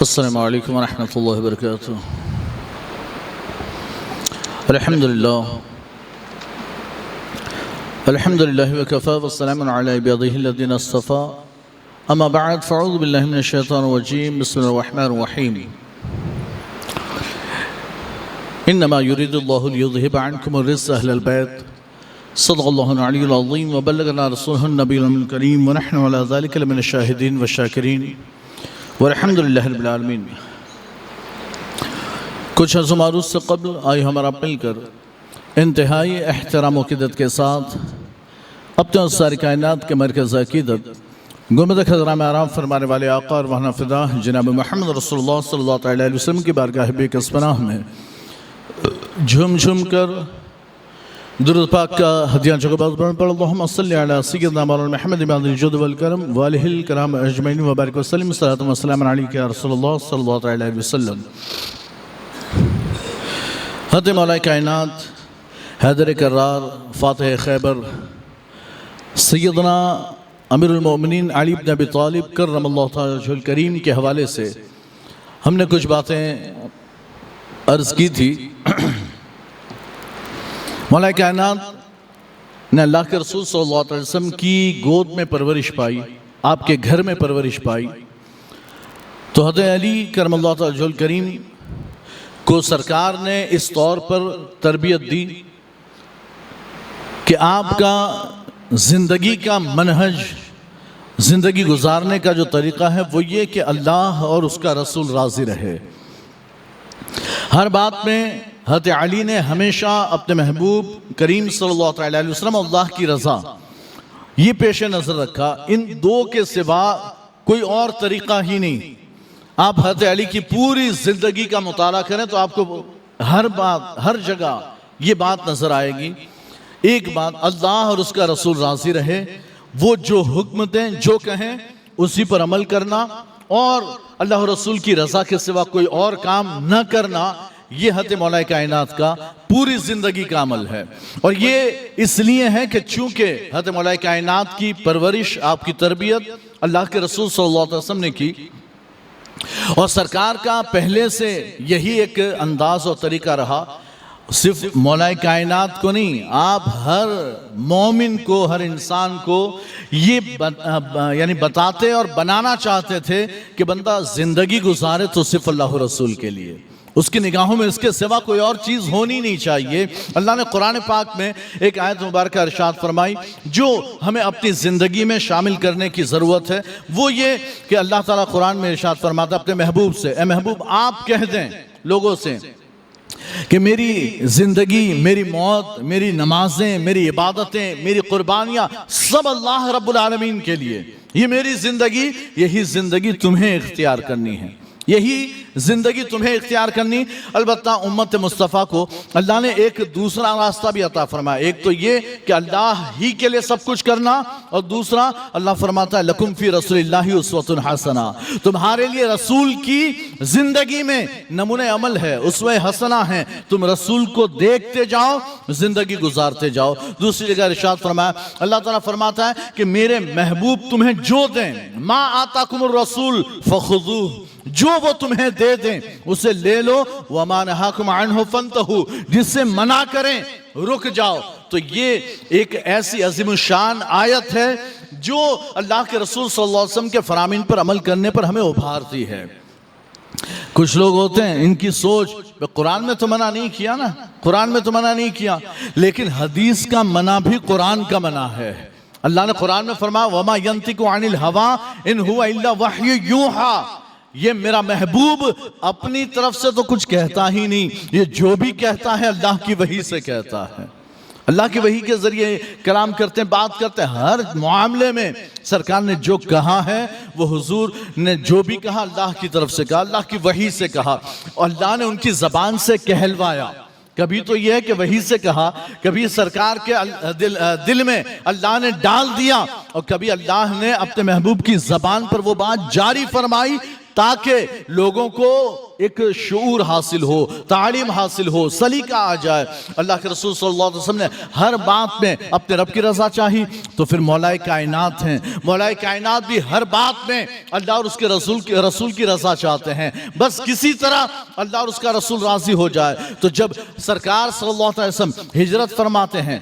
السلام علیکم ورحمۃ اللہ وبرکاتہ۔ الحمدللہ وکفی والسلام علی عبادہ الذین اصطفی، اما بعد فاعوذ باللہ من الشیطان الرجیم، بسم اللہ الرحمن الرحیم۔ انما یرید اللہ لیذہب عنکم الرجس اہل البیت، صدق اللہ العلی العظیم وبلغنا رسولہ النبی الکریم ونحن علی ذلک لمن الشاہدین والشاکرین والحمدللہ رب العالمین۔ کچھ عرض و معروض سے قبل آئے ہمارا مل کر انتہائی احترام و عقیدت کے ساتھ اپنے اور ساری کائنات کے مرکز عقیدت گنبد خضرا میں آرام فرمانے والے آقا اور وہاں فدا جناب محمد رسول اللہ صلی اللہ علیہ وسلم کی بارگاہ بے کس پناہ میں جھوم جھوم کر درود پاک کا ہدیہ جگباز بڑھن پر اللہم صلی علی سیدنا مولانا محمد بن الجود والکرم والہ الکرام اجمعین وبارک وسلم، صلاۃ و سلام علیک یا رسول اللہ صلی اللہ علیہ وسلم۔ حضرت مولا کائنات حیدر کرار فاتح خیبر سیدنا امیر المؤمنین علی بن ابی طالب کرم اللہ تعالی وجہہ الکریم کے حوالے سے ہم نے کچھ باتیں عرض کی تھی۔ مولا کائنات نے اللہ کے رسول صلی اللہ علیہ وسلم کی گود میں پرورش پائی، آپ کے گھر میں پرورش پائی، تو حضرت علی کرم اللہ تعالی وجہہ الکریم کو سرکار نے اس طور پر تربیت دی کہ آپ کا زندگی کا منہج، زندگی گزارنے کا جو طریقہ ہے وہ یہ کہ اللہ اور اس کا رسول راضی رہے۔ ہر بات میں حضرت علی نے ہمیشہ اپنے محبوب کریم صلی اللہ علیہ وسلم اللہ کی رضا یہ پیش نظر رکھا، ان دو کے سوا کوئی اور طریقہ ہی نہیں۔ آپ حضرت علی کی پوری زندگی کا مطالعہ کریں تو آپ کو ہر بات، ہر جگہ یہ بات نظر آئے گی، ایک بات، اللہ اور اس کا رسول راضی رہے، وہ جو حکم دیں، جو کہیں اسی پر عمل کرنا، اور اللہ اور رسول کی رضا کے سوا کوئی اور کام نہ کرنا، یہ حضرت مولا کائنات کا پوری زندگی کا عمل ہے۔ اور یہ اس لیے ہے کہ چونکہ حضرت مولا کائنات کی پرورش، آپ کی تربیت اللہ کے رسول صلی اللہ علیہ وسلم نے کی، اور سرکار کا پہلے سے یہی ایک انداز اور طریقہ رہا، صرف مولا کائنات کو نہیں، آپ ہر مومن کو، ہر انسان کو یہ یعنی بتاتے اور بنانا چاہتے تھے کہ بندہ زندگی گزارے تو صرف اللہ رسول کے لیے، اس کی نگاہوں میں اس کے سوا کوئی اور چیز ہونی نہیں چاہیے۔ اللہ نے قرآن پاک میں ایک آیت مبارکہ ارشاد فرمائی جو ہمیں اپنی زندگی میں شامل کرنے کی ضرورت ہے، وہ یہ کہ اللہ تعالیٰ قرآن میں ارشاد فرماتا اپنے محبوب سے، اے محبوب آپ کہہ دیں لوگوں سے کہ میری زندگی، میری موت، میری نمازیں، میری عبادتیں، میری قربانیاں سب اللہ رب العالمین کے لیے، یہ میری زندگی، یہی زندگی تمہیں اختیار کرنی ہے، یہی زندگی تمہیں اختیار کرنی۔ البتہ امت مصطفیٰ کو اللہ نے ایک دوسرا راستہ بھی عطا فرمایا، ایک تو یہ کہ اللہ ہی کے لیے سب کچھ کرنا، اور دوسرا اللہ فرماتا ہے لکم فی رسول اللہ اسوۃ حسنہ، تمہارے لیے رسول کی زندگی میں نمونہ عمل ہے، اسوہ حسنہ ہے، تم رسول کو دیکھتے جاؤ، زندگی گزارتے جاؤ۔ دوسری جگہ ارشاد فرمایا، اللہ تعالیٰ فرماتا ہے کہ میرے محبوب تمہیں جو دیں، ما آتاکم الرسول فخذوہ، جو وہ تمہیں دے دیں اسے لے لو، وَمَا نَهَاكُمْ عَنْهُ فَانْتَهُوا، جس سے منع کریں رک جاؤ۔ تو یہ ایک ایسی عظیم الشان آیت ہے جو اللہ کے رسول صلی اللہ علیہ وسلم کے فرامین پر عمل کرنے پر ہمیں ابھارتی ہے۔ کچھ لوگ ہوتے ہیں ان کی سوچ، قرآن میں تو منع نہیں کیا نا، قرآن میں تو منع نہیں کیا، لیکن حدیث کا منع بھی قرآن کا منع ہے۔ اللہ نے قرآن میں فرمایا وَمَا يَنْتِقُ عَنِ الْهَوَىٰ إِنْ هُوَ إِلَّا وَحْيٌ يُوحَىٰ، یہ میرا محبوب اپنی طرف سے تو کچھ کہتا ہی نہیں، یہ جو بھی کہتا ہے اللہ کی وحی سے کہتا ہے، اللہ کی وحی کے ذریعے کلام کرتے ہیں، بات کرتے ہیں۔ ہر معاملے میں سرکار نے جو کہا ہے وہ حضور نے جو بھی کہا اللہ کی طرف سے کہا، اللہ کی وحی سے کہا، اور اللہ نے ان کی زبان سے کہلوایا۔ کبھی تو یہ ہے کہ وحی سے کہا، کبھی سرکار کے دل میں اللہ نے ڈال دیا، اور کبھی اللہ نے اپنے محبوب کی زبان پر وہ بات جاری فرمائی تاکہ لوگوں کو ایک شعور حاصل ہو، تعلیم حاصل ہو، سلیقہ آ جائے۔ اللہ کے رسول صلی اللہ علیہ وسلم نے ہر بات میں اپنے رب کی رضا چاہی، تو پھر مولا کائنات ہیں، مولا کائنات بھی ہر بات میں اللہ اور اس کے رسول کی رضا چاہتے ہیں، بس کسی طرح اللہ اور اس کا رسول راضی ہو جائے۔ تو جب سرکار صلی اللہ علیہ وسلم ہجرت فرماتے ہیں،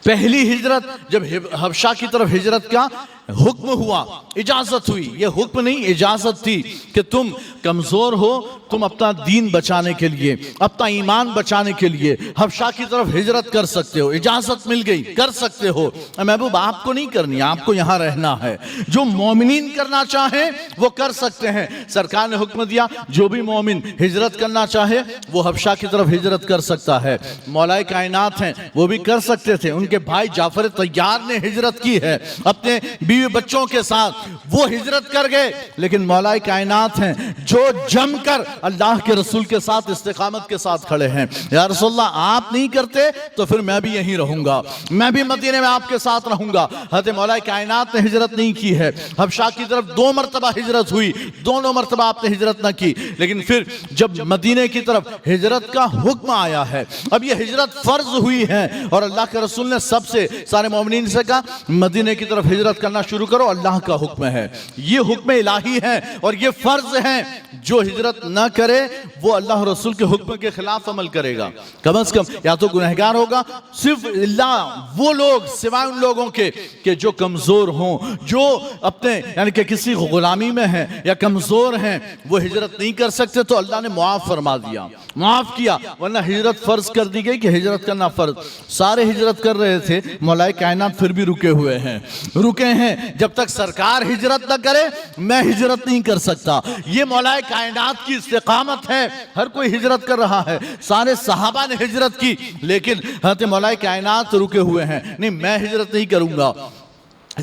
پہلی ہجرت جب حبشہ کی طرف ہجرت کا حکم ہوا، اجازت ہوئی، یہ حکم نہیں اجازت تھی کہ تم کمزور ہو، تم اپنا دین بچانے کے لیے، اپنا ایمان بچانے کے لیے حبشہ کی طرف ہجرت کر سکتے ہو، اجازت مل گئی، کر سکتے ہو۔ محبوب آپ کو نہیں کرنی، آپ کو یہاں رہنا ہے۔ جو مومنین کرنا چاہیں وہ کر سکتے ہیں۔ سرکار نے حکم دیا جو بھی مومن ہجرت کرنا چاہے وہ حبشہ کی طرف ہجرت کر سکتا ہے۔ مولا کائنات ہیں وہ بھی کر سکتے تھے، ان کے بھائی جعفر طیار نے ہجرت کی ہے اپنے بیوی بچوں کے ساتھ، وہ ہجرت کر گئے، لیکن مولا کائنات ہیں جو جم کر اللہ کے رسول کے ساتھ استقامت کے ساتھ کھڑے ہیں۔ یا رسول اللہ آپ نہیں کرتے تو پھر میں بھی یہیں رہوں گا، میں بھی مدینے میں آپ کے ساتھ رہوں گا۔ حضرت مولا کائنات نے ہجرت نہیں کی ہے، حبشہ کی طرف 2 مرتبہ ہجرت ہوئی، دونوں مرتبہ آپ نے ہجرت نہ کی، لیکن پھر جب مدینے کی طرف ہجرت کا حکم آیا ہے، اب یہ ہجرت فرض ہوئی ہے، اور اللہ کے رسول نے سب سے سارے مومنین سے کہا مدینے کی طرف ہجرت کرنا شروع کرو، اللہ کا حکم ہے، یہ حکم الہی ہے اور یہ فرض ہے۔ جو ہجرت نہ کرے وہ اللہ رسول کے حکم کے خلاف عمل کرے گا، کم از کم یا تو گنہگار ہوگا، صرف اللہ وہ لوگ سوائے ان لوگوں کے کہ جو کمزور ہوں، جو اپنے یعنی کہ کسی غلامی میں ہیں یا کمزور ہیں، وہ ہجرت نہیں کر سکتے، تو اللہ نے معاف فرما دیا، معاف کیا، ورنہ ہجرت فرض کر دی گئی کہ ہجرت کرنا فرض۔ سارے ہجرت کر رہے تھے، مولا کائنات پھر بھی رکے ہوئے ہیں، رکے ہیں، جب تک سرکار ہجرت نہ کرے میں ہجرت نہیں کر سکتا۔ یہ مولا کائنات کی استقامت ہے، ہر کوئی ہجرت کر رہا ہے، سارے صحابہ نے ہجرت کی، لیکن حضرت مولا کائنات رکے ہوئے ہیں، نہیں میں ہجرت نہیں کروں گا۔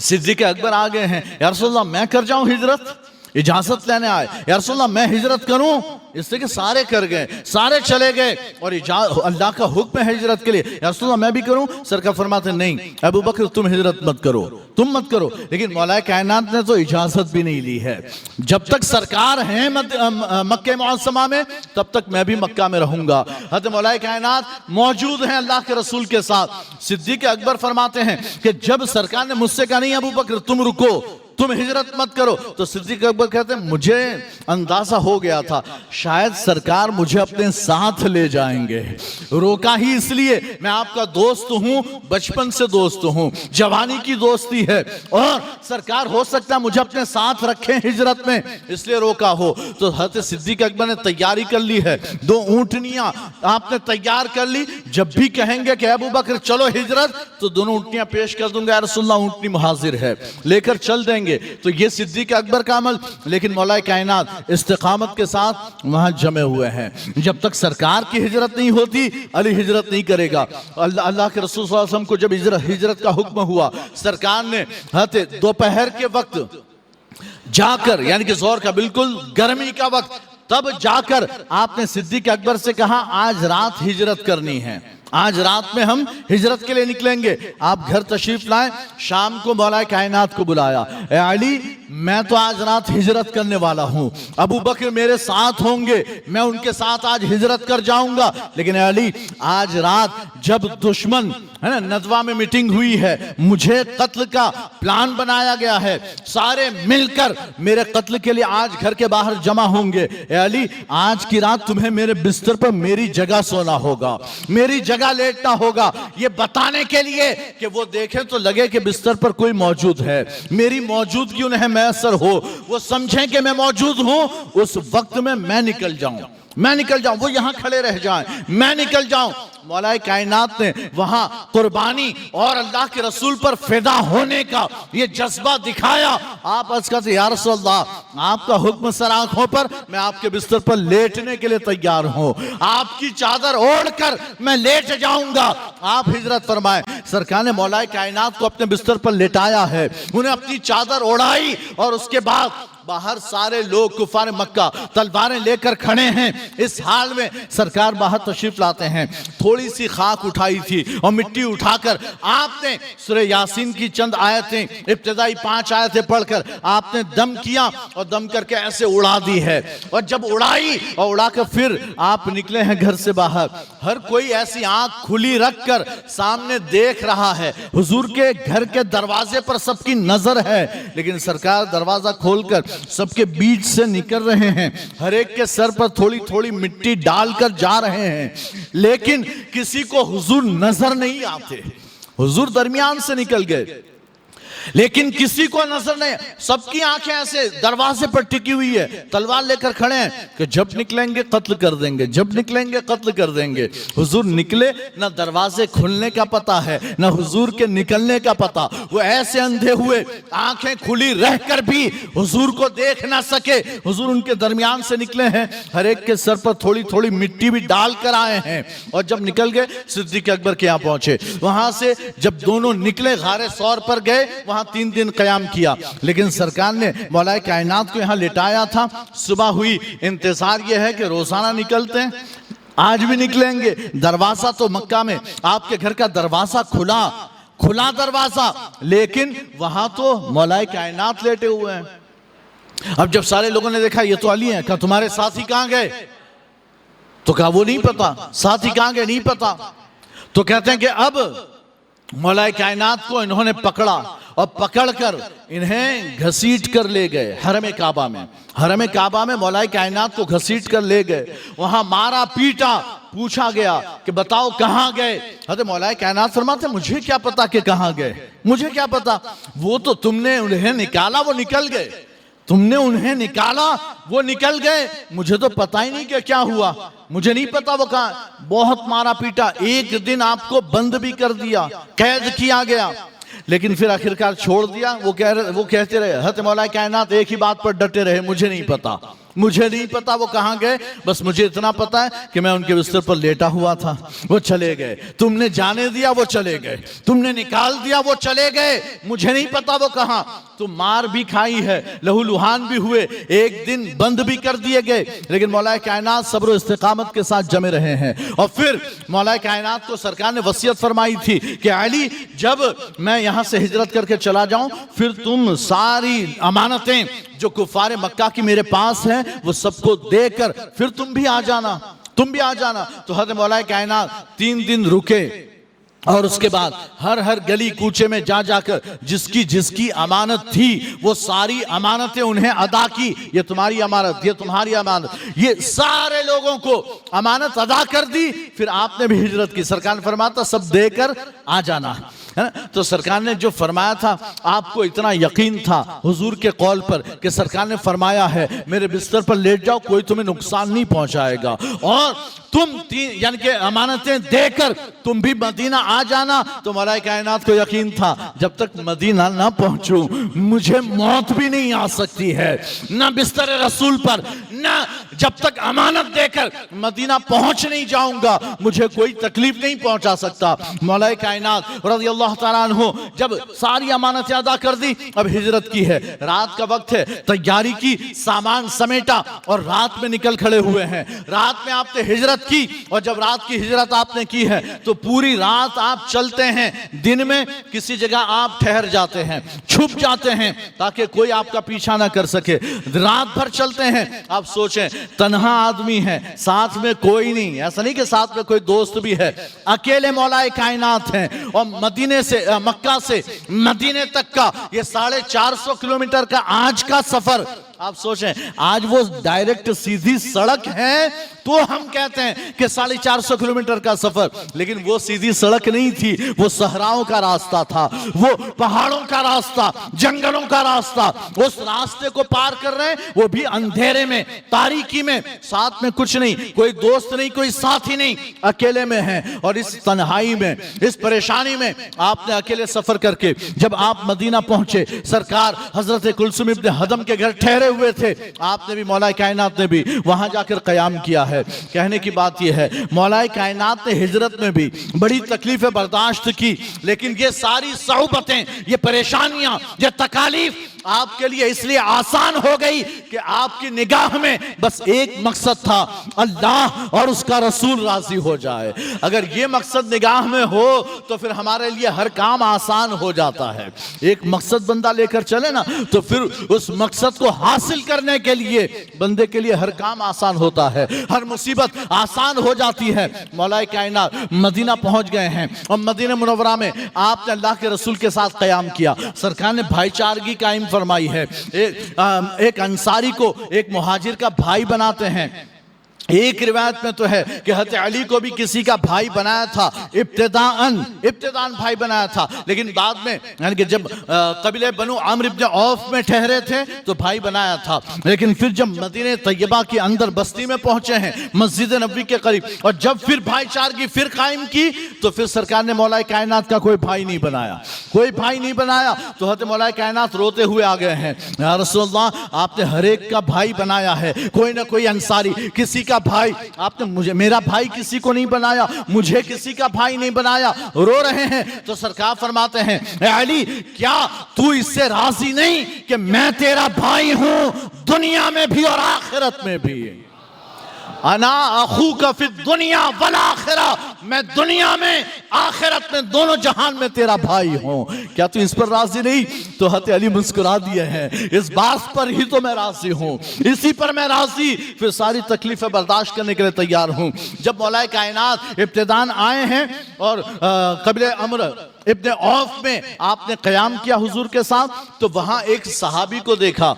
صدیق اکبر آ گئے ہیں، یا رسول اللہ میں کر جاؤں ہجرت؟ اجازت لینے آئے، یا رسول اللہ میں ہجرت کروں؟ اس لیے کہ سارے کر گئے، سارے چلے گئے، اور اللہ کا حکم ہے ہجرت کے لیے، یا رسول اللہ میں بھی کروں؟ سرکار فرماتے نہیں ابو بکر تم ہجرت مت کرو، تم مت کرو، لیکن مولا کائنات نے تو اجازت بھی نہیں لی ہے۔ جب تک سرکار ہیں مکہ معظمہ میں تب تک میں بھی مکہ میں رہوں گا۔ حضرت مولا کائنات موجود ہیں اللہ کے رسول کے ساتھ۔ صدیق اکبر فرماتے ہیں کہ جب سرکار نے مجھ سے کہا نہیں ابو بکر تم رکو، تم ہجرت مت کرو، تو صدیق اکبر کہتے ہیں مجھے اندازہ ہو گیا تھا شاید سرکار مجھے اپنے ساتھ لے جائیں گے، روکا ہی اس لیے میں آپ کا دوست ہوں، بچپن سے دوست ہوں، جوانی کی دوستی ہے، اور سرکار ہو سکتا ہے مجھے اپنے ساتھ رکھیں ہجرت میں، اس لیے روکا ہو۔ تو حضرت صدیق اکبر نے تیاری کر لی ہے، 2 اونٹنیاں آپ نے تیار کر لی، جب بھی کہیں گے کہ ابو بکر چلو ہجرت تو دونوں اونٹنیاں پیش کر دوں گا، یا رسول اللہ اونٹنی حاضر ہے، لے کر چل دیں گے۔ تو یہ صدیق اکبر کا عمل، لیکن مولا کائنات استقامت کے ساتھ وہاں جمے ہوئے ہیں۔ جب تک سرکار کی ہجرت نہیں ہوتی علی ہجرت نہیں کرے گا۔ اللہ کے رسول صلی اللہ علیہ وسلم کو جب ہجرت کا حکم ہوا، سرکار نے دوپہر کے وقت جا کر، یعنی کہ ظہر کا بالکل گرمی کا وقت، تب جا کر آپ نے صدیق اکبر سے کہا آج رات ہجرت کرنی ہے، آج رات میں ہم ہجرت کے لیے نکلیں گے، آپ گھر تشریف لائیں۔ شام کو مولا کائنات کو بلایا، اے علی میں تو آج رات ہجرت کرنے والا ہوں، ابو بکر میرے ساتھ ہوں گے، میں ان کے ساتھ آج ہجرت کر جاؤں گا، لیکن اے علی آج رات جب دشمن ہے نا ندوہ میں میٹنگ ہوئی ہے، مجھے قتل کا پلان بنایا گیا ہے، سارے مل کر میرے قتل کے لیے آج گھر کے باہر جمع ہوں گے، اے علی آج کی رات تمہیں میرے بستر پر میری جگہ سونا ہوگا، میری جگہ لیٹنا ہوگا، یہ بتانے کے لیے کہ وہ دیکھیں تو لگے کہ بستر پر کوئی موجود ہے، میری موجودگی انہیں میسر ہو، وہ سمجھیں کہ میں موجود ہوں، اس وقت میں نکل جاؤں، وہ یہاں کھڑے رہ جائیں، میں نکل جاؤں۔ مولا کائنات نے وہاں قربانی اور اللہ کے رسول پر فدا ہونے کا یہ جذبہ دکھایا۔ آپ عرض کرتے یا رسول اللہ آپ کا حکم سر آنکھوں پر، میں آپ کے بستر پر لیٹنے کے لیے تیار ہوں، آپ کی چادر اوڑھ کر میں لیٹ جاؤں گا، آپ ہجرت فرمائیں۔ سرکار نے مولا کائنات کو اپنے بستر پر لٹایا ہے، انہیں اپنی چادر اوڑھائی، اور اس کے بعد باہر سارے لوگ کفار مکہ تلواریں لے کر کھڑے ہیں۔ اس حال میں سرکار باہر تشریف لاتے ہیں، تھوڑی سی خاک اٹھائی تھی اور مٹی اٹھا کر آپ نے سورہ یاسین کی چند آیتیں، ابتدائی 5 آیتیں پڑھ کر آپ نے دم کیا اور دم کر کے ایسے اڑا دی ہے، اور جب اڑائی اور اڑا کر پھر آپ نکلے ہیں گھر سے باہر، ہر کوئی ایسی آنکھ کھلی رکھ کر سامنے دیکھ رہا ہے، حضور کے گھر کے دروازے پر سب کی نظر ہے، لیکن سرکار دروازہ کھول کر سب کے بیچ سے نکل رہے ہیں، ہر ایک کے سر پر تھوڑی تھوڑی مٹی ڈال کر جا رہے ہیں، لیکن کسی کو حضور نظر نہیں آتے۔ حضور درمیان سے نکل گئے لیکن کسی کو نظر نہیں، سب کی آنکھیں ایسے دروازے پر ٹکی ہوئی ہے، تلوار لے کر کھڑے ہیں کہ جب نکلیں گے قتل کر دیں گے، جب نکلیں گے قتل کر دیں گے۔ حضور نکلے، نہ دروازے کھلنے کا پتہ ہے نہ حضور کے نکلنے کا پتہ، وہ ایسے اندھے ہوئے، آنکھیں کھلی رہ کر بھی حضور کو دیکھ نہ سکے۔ حضور ان کے درمیان سے نکلے ہیں، ہر ایک کے سر پر تھوڑی تھوڑی مٹی بھی ڈال کر آئے ہیں، اور جب نکل گئے صدیق اکبر کے یہاں پہنچے، وہاں سے جب دونوں نکلے غار ثور پر گئے، وہاں 3 دن قیام کیا، لیکن سرکار نے مولا کائنات کو یہاں لٹایا تھا۔ صبح ہوئی، انتظار یہ ہے کہ روزانہ نکلتے ہیں، آج بھی نکلیں گے۔ دروازہ تو مکہ میں آپ کے گھر کا دروازہ کھلا دروازہ، لیکن وہاں تو مولا کائنات لیٹے ہوئے ہیں۔ اب جب سارے لوگوں نے دیکھا یہ تو علی ہیں، کہا تمہارے ساتھی کہاں گئے؟ تو کہا وہ نہیں پتا، ساتھی کہاں گئے نہیں پتا۔ تو کہتے ہیں کہ اب مولا کائنات کو انہوں نے پکڑا اور پکڑ کر انہیں گھسیٹ کر لے گئے حرم کعبہ میں مولا کائنات کو گھسیٹ کر لے گئے، وہاں مارا پیٹا، پوچھا گیا کہ بتاؤ کہاں گئے؟ حضرت مولا کائنات فرماتے ہیں مجھے کیا پتا کہ کہاں گئے، مجھے کیا پتا، وہ تو تم نے انہیں نکالا وہ نکل گئے، تم نے انہیں نکالا وہ نکل گئے، مجھے تو پتا ہی نہیں کہ کیا ہوا، مجھے نہیں پتا وہ کہاں۔ بہت مارا پیٹا، ایک دن آپ کو بند بھی کر دیا، قید کیا گیا، لیکن پھر آخرکار چھوڑ دیا۔ وہ کہتے رہے، حضرت مولا کائنات ایک ہی بات پر ڈٹے رہے، مجھے نہیں پتا وہ کہاں گئے، بس مجھے اتنا پتا ہے کہ میں ان کے بستر پر لیٹا ہوا تھا، وہ چلے گئے، تم نے جانے دیا وہ چلے گئے، تم نے نکال دیا وہ چلے گئے، مجھے نہیں پتا وہ کہاں۔ تو مار بھی کھائی ہے، لہو لہان بھی ہوئے، ایک دن بند بھی کر دیے گئے، لیکن مولا کائنات صبر و استقامت کے ساتھ جمے رہے ہیں۔ اور پھر مولا کائنات کو سرکار نے وصیت فرمائی تھی کہ علی جب میں یہاں سے ہجرت کر کے چلا جاؤں، پھر تم ساری امانتیں جو کفار مکہ کی میرے پاس ہیں وہ سب کو دے کر پھر تم بھی آ جانا۔ تو حضرت مولا کائنات 3 دن رکے، اور اس کے بعد ہر گلی کوچے میں جا کر جس کی امانت تھی وہ ساری امانتیں انہیں ادا کی، یہ تمہاری امانت، یہ تمہاری امانت، یہ سارے لوگوں کو امانت ادا کر دی۔ پھر آپ نے بھی ہجرت کی، سرکار نے فرماتا سب دے کر آ جانا۔ تو سرکار نے جو فرمایا تھا، آپ کو اتنا یقین تھا حضور کے قول پر کہ سرکار نے فرمایا ہے میرے بستر پر لیٹ جاؤ، کوئی تمہیں نقصان نہیں پہنچائے گا، اور تم یعنی کہ امانتیں دے کر تم بھی مدینہ آ جانا۔ تو مولا کائنات کو یقین تھا جب تک مدینہ نہ پہنچوں مجھے موت بھی نہیں آ سکتی ہے، نہ بستر رسول پر، نہ جب تک امانت دے کر مدینہ پہنچ نہیں جاؤں گا مجھے کوئی تکلیف نہیں پہنچا سکتا۔ مولا کائنات رضی اللہ تعالیٰ عنہ جب ساری امانتیں ادا کر دی، اب ہجرت کی ہے، رات کا وقت ہے، تیاری کی، سامان سمیٹا اور رات میں نکل کھڑے ہوئے ہیں۔ رات میں آپ نے ہجرت کی، اور جب رات کی ہجرت آپ نے کی ہے تو پوری رات آپ چلتے ہیں، دن میں کسی جگہ آپ ٹھہر جاتے ہیں، چھپ جاتے ہیں تاکہ کوئی آپ کا پیچھا نہ کر سکے، رات بھر چلتے ہیں۔ آپ سوچیں تنہا آدمی ہے، ساتھ میں کوئی نہیں، ایسا نہیں کہ ساتھ میں کوئی دوست بھی ہے، اکیلے مولا کائنات ہیں، اور مکہ سے مدینے تک کا یہ 450 کلومیٹر کا آج کا سفر، آپ سوچیں آج وہ ڈائریکٹ سیدھی سڑک ہے تو ہم کہتے ہیں کہ 450 کلومیٹر کا سفر، لیکن وہ سیدھی سڑک نہیں تھی، وہ صحراؤں کا راستہ تھا، وہ پہاڑوں کا راستہ، جنگلوں کا راستہ، اس راستے کو پار کر رہے ہیں، وہ بھی اندھیرے میں، تاریکی میں، ساتھ میں کچھ نہیں، کوئی دوست نہیں، کوئی ساتھی نہیں، اکیلے میں ہیں۔ اور اس تنہائی میں، اس پریشانی میں آپ نے اکیلے سفر کر کے جب آپ مدینہ پہنچے، سرکار حضرت کلثوم ابن حدم کے گھر ٹھہرے ہوئے تھے، آپ نے بھی مولا کائنات نے بھی وہاں جا کر قیام کیا ہے۔ کہنے کی بات یہ ہے مولا کائنات نے ہجرت میں بھی بڑی تکلیفیں برداشت کی، لیکن یہ ساری صعوبتیں، یہ پریشانیاں، یہ تکالیف آپ کے لیے اس لیے آسان ہو گئی کہ آپ کی نگاہ میں بس ایک مقصد تھا، اللہ اور اس کا رسول راضی ہو جائے۔ اگر یہ مقصد نگاہ میں ہو تو پھر ہمارے لیے ہر کام آسان ہو جاتا ہے۔ ایک مقصد بندہ لے کر چلے نا تو پھر اس مقصد کو حاصل کرنے کے لیے بندے کے لیے ہر کام آسان ہوتا ہے، ہر مصیبت آسان ہو جاتی ہے۔ مولا کائنات مدینہ پہنچ گئے ہیں اور مدینہ منورہ میں آپ نے اللہ کے رسول کے ساتھ قیام کیا، سرکار نے بھائی چارگی قائم فرمائی ہے۔ ایک انصاری کو ایک مہاجر کا بھائی بناتے ہیں۔ ایک روایت میں تو ہے کہ حضرت علی کو بھی کسی کا بھائی بنایا تھا، ابتداً بھائی بنایا تھا، لیکن بعد میں یعنی کہ جب قبیلہ بنو عمرو بن عوف میں ٹھہرے تھے تو بھائی بنایا تھا، لیکن پھر جب مدینہ طیبہ کے اندر بستی میں پہنچے ہیں مسجد نبوی کے قریب، اور جب پھر بھائی چارگی پھر قائم کی تو پھر سرکار نے مولا کائنات کا کوئی بھائی نہیں بنایا، کوئی بھائی نہیں بنایا۔ تو حضرت مولا کائنات روتے ہوئے آ گئے ہیں، یا رسول اللہ آپ نے ہر ایک کا بھائی بنایا ہے، کوئی نہ کوئی انصاری کسی کا بھائی، آپ نے مجھے میرا بھائی کسی کو نہیں بنایا، مجھے کسی کا بھائی نہیں بنایا، رو رہے ہیں۔ تو سرکار فرماتے ہیں اے علی کیا تو اس سے راضی نہیں کہ میں تیرا بھائی ہوں دنیا میں بھی اور آخرت میں بھی؟ انا اخوک فی الدنیا والآخرہ، میں دنیا میں آخرت میں دونوں جہان میں تیرا بھائی ہوں، کیا تو اس پر راضی نہیں؟ تو حضرت علی مسکرا دیے ہیں، اس بات پر ہی تو میں راضی ہوں، اسی پر میں راضی، پھر ساری تکلیفیں برداشت کرنے کے لیے تیار ہوں۔ جب مولا کائنات ابتداء آئے ہیں اور قبیلہ عمرو ابن عوف میں آپ نے قیام کیا حضور کے ساتھ، تو وہاں ایک صحابی کو دیکھا،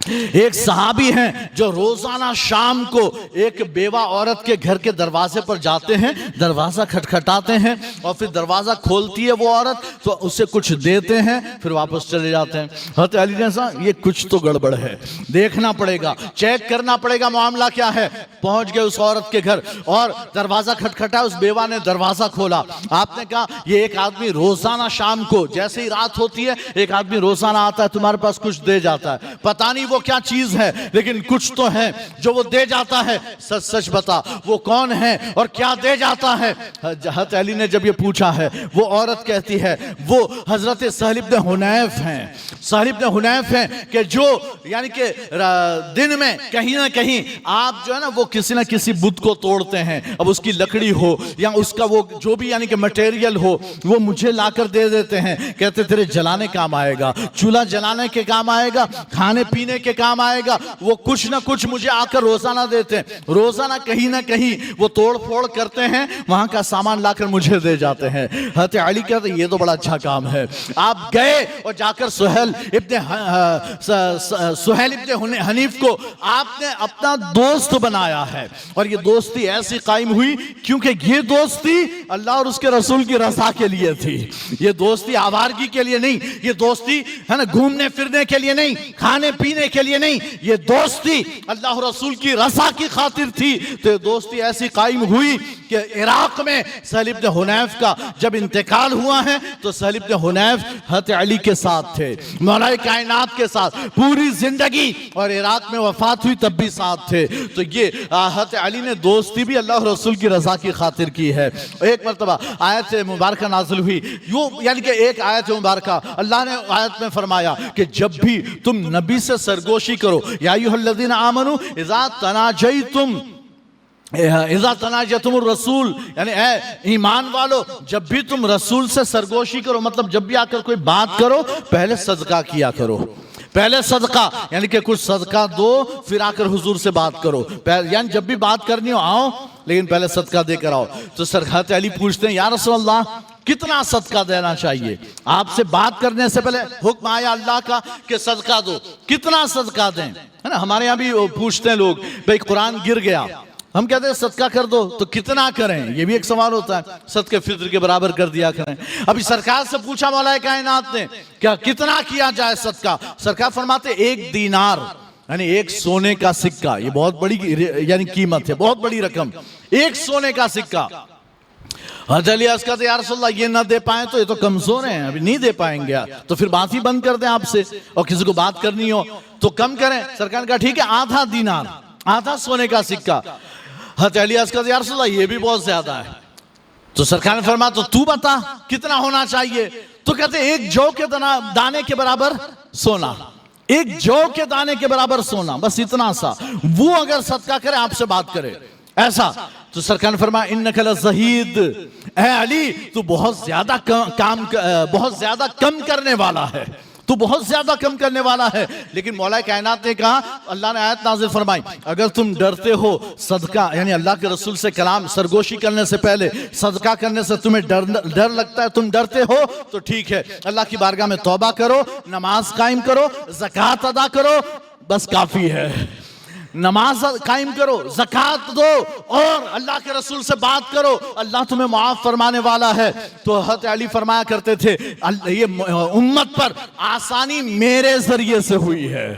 ایک صحابی ہیں جو روزانہ شام کو ایک بیوہ عورت کے گھر کے دروازے پر جاتے ہیں، دروازہ کھٹکھٹاتے ہیں اور پھر دروازہ کھولتی ہے وہ عورت تو اسے کچھ دیتے ہیں پھر واپس چلے جاتے ہیں۔ حضرت علی نے کہا یہ کچھ تو گڑبڑ ہے، دیکھنا پڑے گا، چیک کرنا پڑے گا معاملہ کیا ہے۔ پہنچ گئے اس عورت کے گھر اور دروازہ کھٹکھٹا، اس بیوہ نے دروازہ کھولا۔ آپ نے کہا یہ ایک آدمی روزانہ شام کو جیسے ہی رات ہوتی ہے ایک آدمی روزانہ آتا ہے تمہارے پاس کچھ دے جاتا ہے، پتہ نہیں وہ کیا چیز ہے لیکن کچھ تو ہے جو وہ دے جاتا ہے، سچ سچ بتا وہ کون ہے اور کیا دے جاتا ہے؟ حضرت علی نے جب یہ پوچھا ہے وہ عورت کہتی ہے وہ حضرت سہل بن حنیف ہیں، سہل بن حنیف ہیں کہ جو یعنی کہ دن میں کہیں نہ کہیں آپ جو ہے نا وہ کسی نہ کسی بت کو توڑتے ہیں، اب اس کی لکڑی ہو یا اس کا وہ جو بھی یعنی کہ مٹیریل ہو وہ مجھے لا کر دے دیتے ہیں، کہتے تیرے جلانے کام آئے گا، چولہا جلانے کے کام آئے گا، کھانے پینے کے کام آئے گا، وہ کچھ نہ کچھ مجھے آ کر روزانہ دیتے ہیں، روزانہ کہیں نہ کہیں وہ توڑ پھوڑ کرتے ہیں، وہاں کا سامان لا کر مجھے دے جاتے ہیں۔ حضرت علی کہتے ہیں یہ تو بڑا اچھا کام ہے۔ آپ گئے اور جا کر سہیل ابن حنیف کو آپ نے اپنا دوست بنایا ہے، اور یہ دوستی ایسی قائم ہوئی کیونکہ یہ دوستی اللہ اور اس کے رسول کی رضا کے لیے تھی، یہ دوستی آوارگی کے لیے نہیں، یہ دوستی ہے نا گھومنے پھرنے کے لیے نہیں، کھانے پینے کے لیے نہیں، یہ دوستی اللہ اور رسول کی رضا کی خاطر تھی۔ تو دوستی ایسی قائم ہوئی کہ عراق میں سہل بن حنیف کا جب انتقال ہوا ہے تو سہل بن حنیف حضرت علی کے ساتھ تھے، مولا کائنات کے ساتھ پوری زندگی، اور عراق میں وفات ہوئی تب بھی ساتھ تھے۔ تو یہ حضرت علی نے دوستی بھی اللہ اور رسول کی رضا کی خاطر کی ہے۔ ایک مرتبہ آیت مبارکہ نازل ہوئی، یعنی کہ ایک آیت مبارکہ اللہ نے آیت میں فرمایا کہ جب بھی تم نبی سے سرگوشی کرو، یا ایھا الذین آمنوا اذا تناجیتم الرسول، یعنی اے ایمان والو جب بھی تم رسول سے سرگوشی کرو، مطلب جب بھی آ کر کوئی بات کرو پہلے صدقہ کیا کرو، پہلے صدقہ یعنی کہ کچھ صدقہ دو پھر آ کر حضور سے بات کرو، یعنی جب بھی بات کرنی ہو آؤ لیکن پہلے صدقہ دے کر آؤ۔ تو حضرت علی پوچھتے ہیں یا رسول اللہ کتنا صدقہ دینا چاہیے؟ آپ سے بات کرنے سے پہلے حکم آیا اللہ کا کہ صدقہ دو، کتنا صدقہ دیں؟ ہے نا ہمارے یہاں بھی پوچھتے ہیں لوگ بھئی قرآن گر گیا، ہم کہتے ہیں صدقہ کر دو تو کتنا کریں؟ یہ بھی ایک سوال ہوتا ہے، صدقہ فطر کے برابر کر دیا کریں۔ ابھی سرکار سے پوچھا مولا کائنات نے کیا کتنا کیا جائے صدقہ؟ سرکار فرماتے ایک دینار یعنی ایک سونے کا سکہ، یہ بہت بڑی یعنی قیمت ہے، بہت بڑی رقم، ایک سونے کا سکہ۔ حضرت علی عرض کرتے یا رسول اللہ یہ نہ دے پائیں تو یہ تو کمزور ہیں، ابھی نہیں دے پائیں گے تو پھر بات ہی بند کر دیں آپ سے، اور کسی کو بات کرنی ہو تو کم کریں۔ سرکار نے کہا ٹھیک ہے آدھا دینار، آدھا سونے کا سکہ۔ حضرت علی عرض کرتے یا رسول اللہ یہ بھی بہت زیادہ ہے۔ تو سرکار نے فرمایا تو بتا کتنا ہونا چاہیے؟ تو کہتے ایک جو کے دانے کے برابر سونا، ایک جو کے دانے کے برابر سونا، بس اتنا سا، وہ اگر صدقہ کرے، آپ سے بات کرے ایسا، تو سرکار نے فرمایا انک لزہید، اے علی تو بہت زیادہ کم کرنے والا ہے، تو بہت زیادہ کم کرنے والا ہے۔ لیکن مولا کائنات نے کہا، اللہ نے آیت نازل فرمائی، اگر تم ڈرتے ہو صدقہ، یعنی اللہ کے رسول سے کلام سرگوشی کرنے سے پہلے صدقہ کرنے سے تمہیں ڈر لگتا ہے، تم ڈرتے ہو، تو ٹھیک ہے، اللہ کی بارگاہ میں توبہ کرو، نماز قائم کرو، زکوٰۃ ادا کرو، بس کافی ہے۔ نماز قائم کرو، زکوٰۃ دو، اور اللہ کے رسول سے بات کرو، اللہ تمہیں معاف فرمانے والا ہے۔ تو حضرت علی فرمایا کرتے تھے، یہ امت پر آسانی میرے ذریعے سے ہوئی ہے،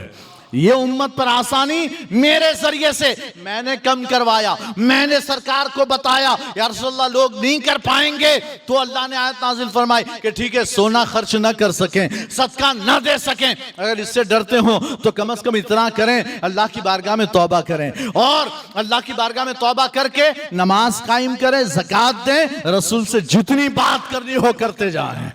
یہ امت پر آسانی میرے ذریعے سے، میں نے کم کروایا، میں نے سرکار کو بتایا، یا رسول اللہ لوگ نہیں کر پائیں گے، تو اللہ نے آیت نازل فرمائی کہ ٹھیک ہے، سونا خرچ نہ کر سکیں، صدقہ نہ دے سکیں، اگر اس سے ڈرتے ہوں تو کم از کم اتنا کریں، اللہ کی بارگاہ میں توبہ کریں، اور اللہ کی بارگاہ میں توبہ کر کے نماز قائم کریں، زکوٰۃ دیں، رسول سے جتنی بات کرنی ہو کرتے جائیں۔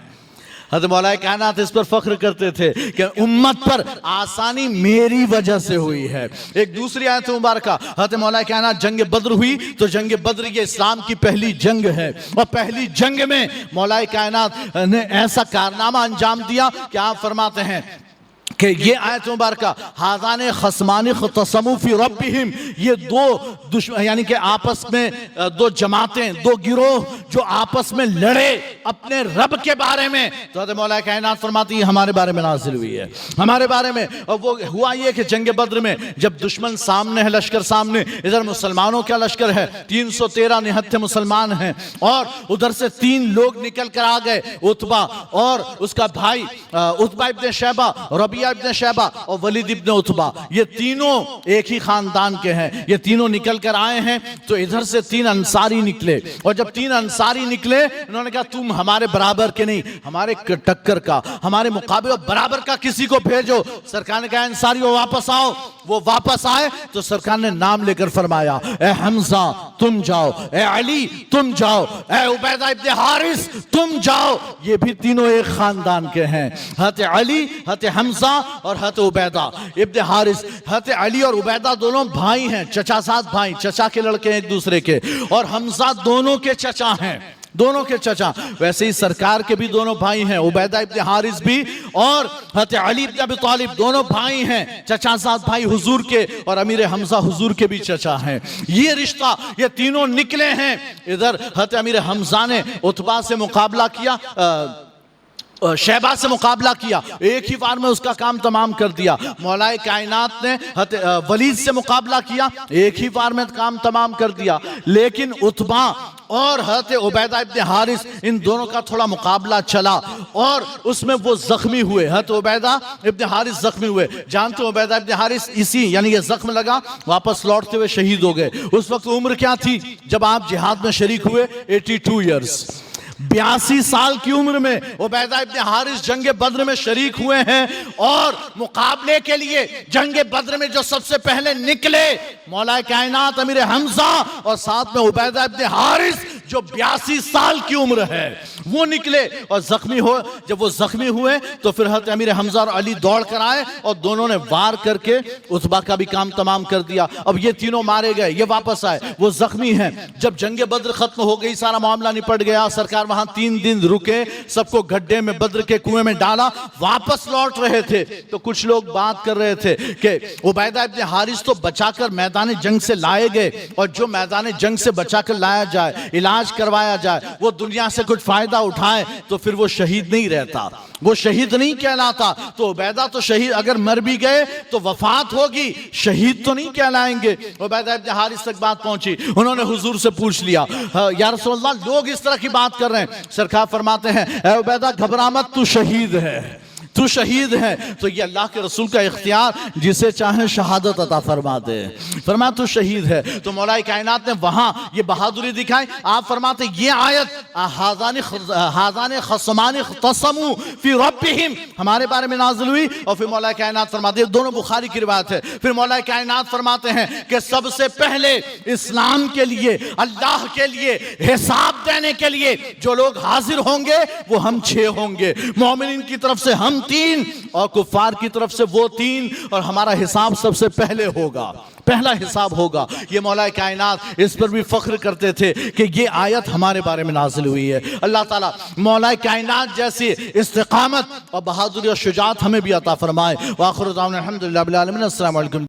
حضرت مولا کائنات اس پر فخر کرتے تھے کہ امت پر آسانی میری وجہ سے ہوئی ہے۔ ایک دوسری آیت مبارکہ، حضرت مولا کائنات جنگ بدر ہوئی، تو جنگ بدر یہ اسلام کی پہلی جنگ ہے، اور پہلی جنگ میں مولا کائنات نے ایسا کارنامہ انجام دیا کہ آپ فرماتے ہیں کہ یہ آیت مبارکہ، ہذان خصمان اختصموا فی ربہم، یہ دو یعنی کہ آپس میں دو جماعتیں، دو گروہ جو آپس میں لڑے اپنے رب کے بارے میں، تو حضرت مولا کائنات فرماتی ہے ہمارے بارے میں نازل ہوئی ہے، ہمارے بارے میں۔ اور وہ ہوا یہ کہ جنگ بدر میں جب دشمن سامنے ہے، لشکر سامنے، ادھر مسلمانوں کا لشکر ہے، 313 نہتھے مسلمان ہیں، اور ادھر سے 3 لوگ نکل کر آ گئے، عتبہ اور اس کا بھائی عتبہ ابن شیبہ، ربیعہ ابن شیبہ اور ولید ابن عتبہ، یہ تینوں ایک ہی خاندان کے ہیں، یہ تینوں نکل کر آئے ہیں۔ تو ادھر سے 3 انصاری نکلے، اور جب 3 انصاری نکلے، انہوں نے کہا تم ہمارے برابر کے نہیں، ہمارے ٹکر کا، ہمارے مقابل برابر کا کسی کو بھیجو۔ سرکار نے کہا انصاری وہ واپس آؤ، وہ واپس آئے، تو سرکار نے نام لے کر فرمایا، اے حمزہ تم جاؤ، اے علی تم جاؤ، اے عبیدہ ابن حارث تم جاؤ، یہ بھی تینوں ایک خاندان کے ہیں، حضرت علی، حضرت حمزہ اور حضرت عبیدہ ابن حارث۔ حضرت علی اور عبیدہ دونوں بھائی ہیں، چچا ساتھ بھائی، چچا کے لڑکے ایک دوسرے کے، اور حمزہ دونوں کے چچا ہیں، دونوں کے چچا۔ ویسے ہی سرکار کے بھی دونوں بھائی ہیں، عبیدہ ابن حارث بھی اور حضرت علی ابن ابی طالب دونوں بھائی ہیں، چچا ساتھ بھائی حضور کے، اور امیر حمزہ حضور کے بھی چچا ہیں۔ یہ رشتہ، یہ تینوں نکلے ہیں۔ ادھر حضرت امیر حمزہ نے عتبہ سے مقابلہ کیا، شیبہ سے مقابلہ کیا، ایک ہی وار میں اس کا کام تمام کر دیا۔ مولا کائنات نے ولید سے مقابلہ کیا، ایک ہی وار میں کام تمام کر دیا۔ لیکن عتبہ اور حضرت عبیدہ ابن حارث، ان دونوں کا تھوڑا مقابلہ چلا، اور اس میں وہ زخمی ہوئے، حضرت عبیدہ ابن حارث زخمی ہوئے۔ جانتے ہو عبیدہ ابن حارث اسی یعنی یہ زخم لگا، واپس لوٹتے ہوئے شہید ہو گئے۔ اس وقت عمر کیا تھی جب آپ جہاد میں شریک ہوئے؟ 82 ایئرز، 82 سال کی عمر میں عبیدہ ابن حارث جنگ بدر میں شریک ہوئے ہیں، اور مقابلے کے لیے جنگ بدر میں جو سب سے پہلے نکلے مولا کائنات امیر حمزہ، اور ساتھ میں عبیدہ ابن حارث جو 82 سال کی عمر ہے، وہ نکلے اور زخمی ہوئے۔ جب وہ زخمی ہوئے تو پھر حضرت امیر حمزہ اور علی دوڑ کر آئے، اور دونوں نے وار کر کے عتبہ کا بھی کام تمام کر دیا۔ اب یہ تینوں مارے گئے، یہ واپس آئے، وہ زخمی ہیں۔ جب جنگ بدر ختم ہو گئی، سارا معاملہ نپٹ گیا، سرکار وہاں 3 دن رکے، سب کو گڈھے میں بدر کے کنویں میں ڈالا، واپس لوٹ رہے تھے تو کچھ لوگ بات کر رہے تھے کہ عبیدہ ابن حارث تو بچا کر میدان جنگ سے لائے گئے، اور جو میدان جنگ سے بچا کر لایا جائے، علاج کروایا جائے، وہ دنیا سے کچھ فائدہ اٹھائے تو پھر وہ شہید نہیں رہتا، وہ شہید نہیں کہلاتا۔ تو عبیدہ تو شہید، اگر مر بھی گئے تو وفات ہوگی، شہید تو نہیں کہلائیں گے۔ عبیدہ ابن حارث تک بات پہنچی، انہوں نے حضور سے پوچھ لیا، یا رسول اللہ لوگ اس طرح کی بات کر رہے ہیں۔ سرکار فرماتے ہیں اے عبیدہ گھبرا مت، تو شہید ہے، تو شہید ہے۔ تو یہ اللہ کے رسول کا اختیار، جسے چاہیں شہادت عطا فرما دے، فرمایا تو شہید ہے۔ تو مولا کائنات نے وہاں یہ بہادری دکھائی۔ آپ فرماتے یہ آیت ہذان خصمان اختصموا فی ربہم ہمارے بارے میں نازل ہوئی، اور پھر مولا کائنات فرماتے ہیں، دونوں بخاری کی روایت ہے، پھر مولا کائنات فرماتے ہیں کہ سب سے پہلے اسلام کے لیے، اللہ کے لیے حساب دینے کے لیے جو لوگ حاضر ہوں گے وہ ہم 6 ہوں گے، مومنین کی طرف سے ہم تین اور کفار کی طرف سے وہ تین، اور ہمارا حساب سب سے پہلے ہوگا، پہلا حساب ہوگا۔ یہ مولا کائنات اس پر بھی فخر کرتے تھے کہ یہ آیت ہمارے بارے میں نازل ہوئی ہے۔ اللہ تعالیٰ مولا کائنات جیسی استقامت اور بہادری اور شجاعت ہمیں بھی عطا فرمائے۔ وآخر دعوانا الحمدللہ رب العالمین۔ السلام علیکم۔